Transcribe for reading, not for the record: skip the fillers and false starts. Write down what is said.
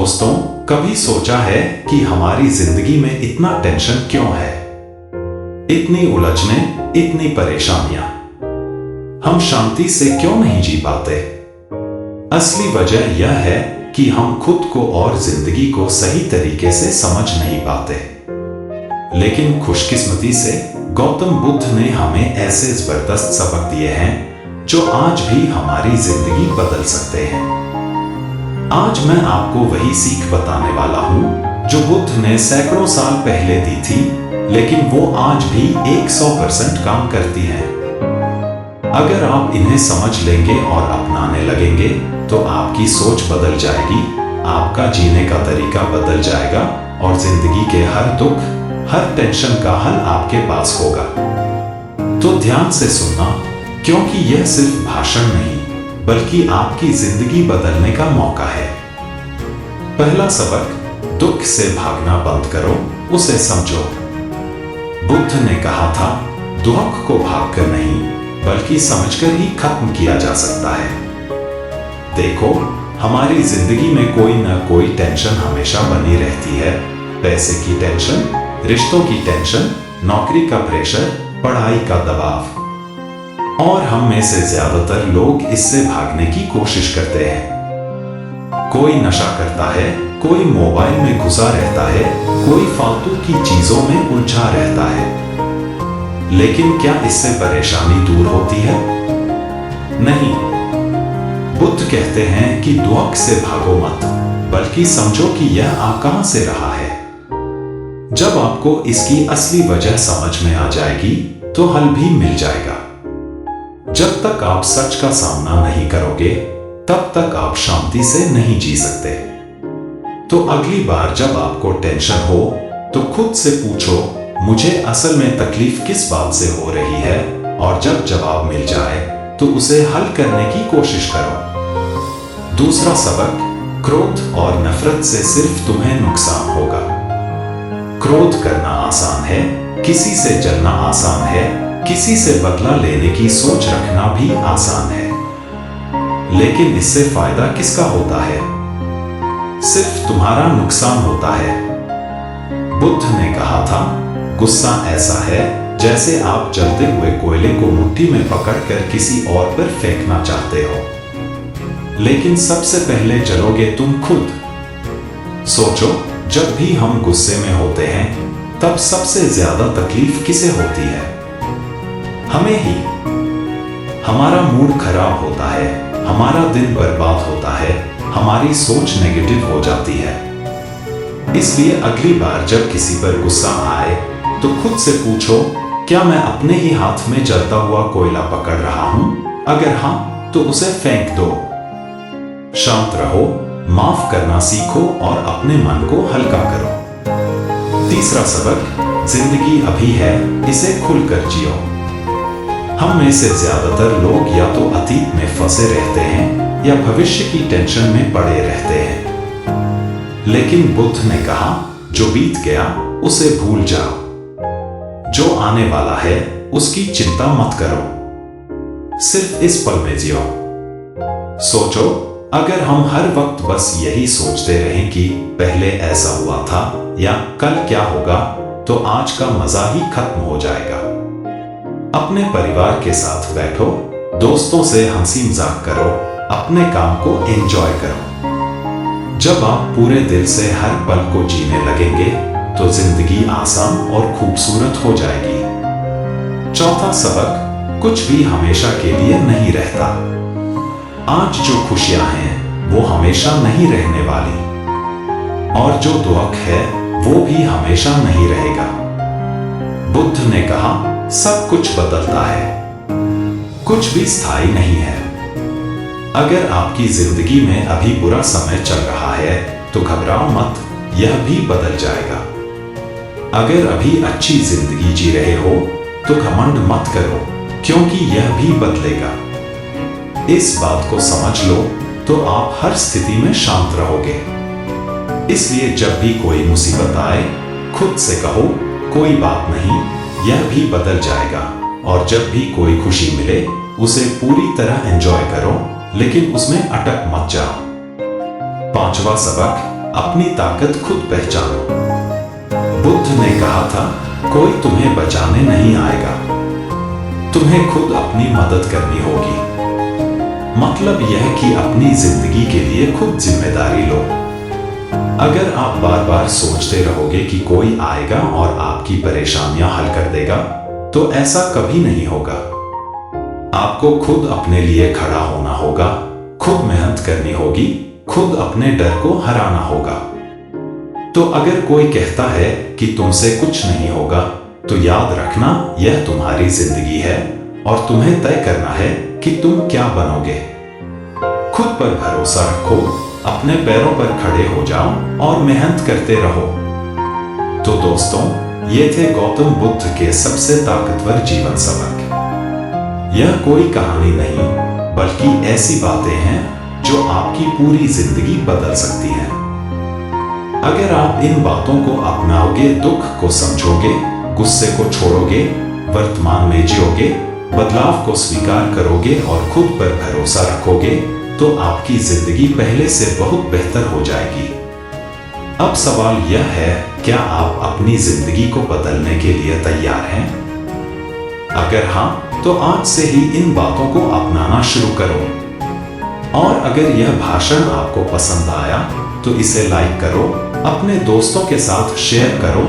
दोस्तों, कभी सोचा है कि हमारी जिंदगी में इतना टेंशन क्यों है? इतनी उलझने, इतनी परेशानियां। हम शांति से क्यों नहीं जी पाते? असली वजह यह है कि हम खुद को और जिंदगी को सही तरीके से समझ नहीं पाते। लेकिन खुशकिस्मती से गौतम बुद्ध ने हमें ऐसे जबरदस्त सबक दिए हैं जो आज भी हमारी जिंदगी बदल सकते हैं। आज मैं आपको वही सीख बताने वाला हूं जो बुद्ध ने सैकड़ों साल पहले दी थी, लेकिन वो आज भी 100% काम करती है। अगर आप इन्हें समझ लेंगे और अपनाने लगेंगे तो आपकी सोच बदल जाएगी, आपका जीने का तरीका बदल जाएगा और जिंदगी के हर दुख, हर टेंशन का हल आपके पास होगा। तो ध्यान से सुनना, क्योंकि यह सिर्फ भाषण नहीं बल्कि आपकी जिंदगी बदलने का मौका है। पहला सबक, दुख से भागना बंद करो, उसे समझो। बुद्ध ने कहा था, दुख को भागकर नहीं बल्कि समझकर ही खत्म किया जा सकता है। देखो, हमारी जिंदगी में कोई ना कोई टेंशन हमेशा बनी रहती है। पैसे की टेंशन, रिश्तों की टेंशन, नौकरी का प्रेशर, पढ़ाई का दबाव। और हम में से ज्यादातर लोग इससे भागने की कोशिश करते हैं। कोई नशा करता है, कोई मोबाइल में घुसा रहता है, कोई फालतू की चीजों में उलझा रहता है। लेकिन क्या इससे परेशानी दूर होती है? नहीं। बुद्ध कहते हैं कि दुख से भागो मत, बल्कि समझो कि यह आ कहां से रहा है। जब आपको इसकी असली वजह समझ में आ जाएगी तो हल भी मिल जाएगा। जब तक आप सच का सामना नहीं करोगे, तब तक आप शांति से नहीं जी सकते। तो अगली बार जब आपको टेंशन हो तो खुद से पूछो, मुझे असल में तकलीफ किस बात से हो रही है? और जब जवाब मिल जाए तो उसे हल करने की कोशिश करो। दूसरा सबक, क्रोध और नफरत से सिर्फ तुम्हें नुकसान होगा। क्रोध करना आसान है, किसी से जलना आसान है, किसी से बदला लेने की सोच रखना भी आसान है। लेकिन इससे फायदा किसका होता है? सिर्फ तुम्हारा नुकसान होता है। बुद्ध ने कहा था, गुस्सा ऐसा है जैसे आप जलते हुए कोयले को मुट्ठी में पकड़कर किसी और पर फेंकना चाहते हो। लेकिन सबसे पहले जलोगे तुम खुद। सोचो, जब भी हम गुस्से में होते हैं तब सबसे ज्यादा तकलीफ किसे होती है? हमें ही। हमारा मूड खराब होता है, हमारा दिन बर्बाद होता है, हमारी सोच नेगेटिव हो जाती है। इसलिए अगली बार जब किसी पर गुस्सा आए तो खुद से पूछो, क्या मैं अपने ही हाथ में जलता हुआ कोयला पकड़ रहा हूं? अगर हां, तो उसे फेंक दो। शांत रहो, माफ करना सीखो और अपने मन को हल्का करो। तीसरा सबक, जिंदगी अभी है, इसे खुलकर जियो। हम में से ज्यादातर लोग या तो अतीत में फंसे रहते हैं या भविष्य की टेंशन में पड़े रहते हैं। लेकिन बुद्ध ने कहा, जो बीत गया उसे भूल जाओ। जो आने वाला है उसकी चिंता मत करो, सिर्फ इस पल में जियो। सोचो, अगर हम हर वक्त बस यही सोचते रहें कि पहले ऐसा हुआ था या कल क्या होगा, तो आज का मजा ही खत्म हो जाएगा। अपने परिवार के साथ बैठो, दोस्तों से हंसी मजाक करो, अपने काम को एंजॉय करो। जब आप पूरे दिल से हर पल को जीने लगेंगे तो जिंदगी आसान और खूबसूरत हो जाएगी। चौथा सबक, कुछ भी हमेशा के लिए नहीं रहता। आज जो खुशियां हैं वो हमेशा नहीं रहने वाली, और जो दुख है वो भी हमेशा नहीं रहेगा। बुद्ध ने कहा, सब कुछ बदलता है, कुछ भी स्थायी नहीं है। अगर आपकी जिंदगी में अभी बुरा समय चल रहा है तो घबराओ मत, यह भी बदल जाएगा। अगर अभी अच्छी जिंदगी जी रहे हो तो घमंड मत करो, क्योंकि यह भी बदलेगा। इस बात को समझ लो तो आप हर स्थिति में शांत रहोगे। इसलिए जब भी कोई मुसीबत आए, खुद से कहो, कोई बात नहीं, यह भी बदल जाएगा। और जब भी कोई खुशी मिले उसे पूरी तरह एंजॉय करो, लेकिन उसमें अटक मत जाओ। पांचवा सबक, अपनी ताकत खुद पहचानो। बुद्ध ने कहा था, कोई तुम्हें बचाने नहीं आएगा, तुम्हें खुद अपनी मदद करनी होगी। मतलब यह कि अपनी जिंदगी के लिए खुद जिम्मेदारी लो। अगर आप बार बार सोचते रहोगे कि कोई आएगा और आपकी परेशानियां हल कर देगा, तो ऐसा कभी नहीं होगा। आपको खुद अपने लिए खड़ा होना होगा, खुद मेहनत करनी होगी, खुद अपने डर को हराना होगा। तो अगर कोई कहता है कि तुमसे कुछ नहीं होगा, तो याद रखना यह तुम्हारी जिंदगी है और तुम्हें तय करना है कि तुम क्या बनोगे। खुद पर भरोसा रखो, अपने पैरों पर खड़े हो जाओ और मेहनत करते रहो। तो दोस्तों, ये थे गौतम बुद्ध के सबसे ताकतवर जीवन सबक। यह कोई कहानी नहीं, बल्कि ऐसी बातें हैं जो आपकी पूरी जिंदगी बदल सकती हैं। अगर आप इन बातों को अपनाओगे, दुख को समझोगे, गुस्से को छोड़ोगे, वर्तमान में जियोगे, बदलाव को स्वीकार करोगे और खुद पर भरोसा रखोगे, तो आपकी जिंदगी पहले से बहुत बेहतर हो जाएगी। अब सवाल यह है, क्या आप अपनी जिंदगी को बदलने के लिए तैयार हैं? अगर हाँ, तो आज से ही इन बातों को अपनाना शुरू करो। और अगर यह भाषण आपको पसंद आया, तो इसे लाइक करो, अपने दोस्तों के साथ शेयर करो